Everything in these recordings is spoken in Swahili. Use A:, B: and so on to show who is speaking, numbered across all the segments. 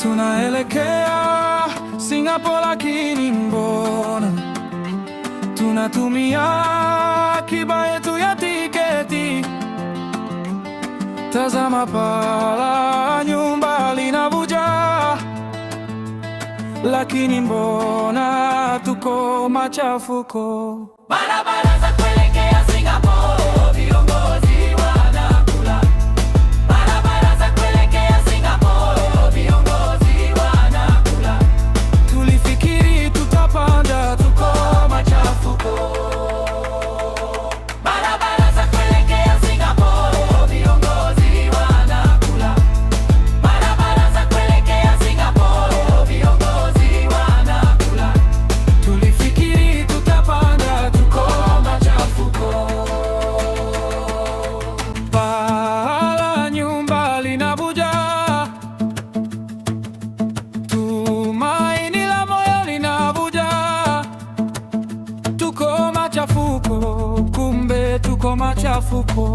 A: Tunaelekea Singapore, lakini mbona tunatumia akiba yetu ya tiketi? Tazama pala, nyumba linavuja, lakini mbona tuko machafuko?
B: Barabara za kuelekea Singapore, viongozi wanakula. Barabara za kuelekea Singapore, viongozi wanakula.
A: Tulifikiri tutapanda, tuko machafuko.
B: Barabara za kuelekea Singapore, viongozi wanakula. Barabara za kuelekea Singapore, viongozi wanakula.
A: Tulifikiri tutapanda, tuko machafuko. Pala, nyumba linavuja, tumaini la moyo linavuja. Tuko machafuko, kumbe tuko machafuko.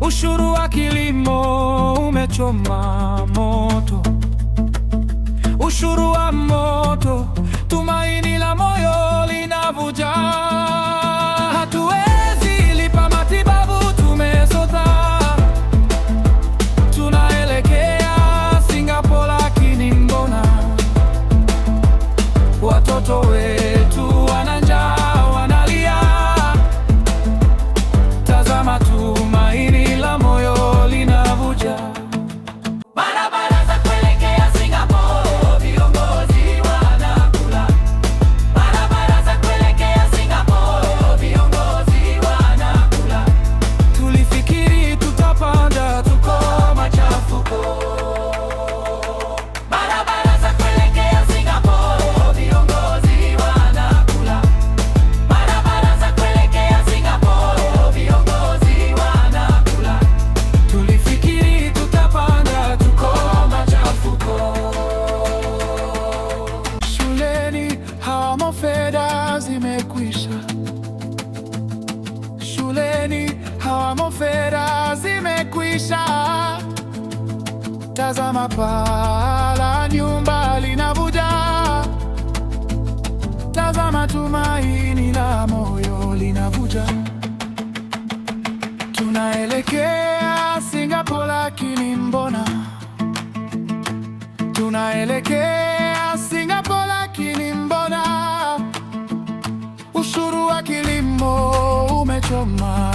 A: Ushuru wa kilimo umechoma moto, ushuru wa moto, tumaini la moyo linavuja. Hatuwezi lipa matibabu, tumesota. Tunaelekea Singapore, lakini mbona watoto wetu wana njaa, wanalia? Tazama, tumaini la moyo linavuja.
B: Barabara za kuelekea Singapore, viongozi wanakula. Barabara za kuelekea Singapore, viongozi wanakula.
A: Tulifikiri tutapanda, tuko machafuko.
B: Barabara za kuelekea Singapore, viongozi wanakula. Barabara za kuelekea Singapore, viongozi wanakula.
A: Tulifikiri tutapanda, tuko machafuko. Shuleni hawamo, fedha zimekwisha. Shuleni hawamo, fedha zimekwisha. Tazama pala, nyumba linavuja. Tazama, tumaini la moyo linavuja. Tunaelekea Singapore, lakini mbona tunaelekea Singapore, lakini mbona ushuru wa kilimo umechoma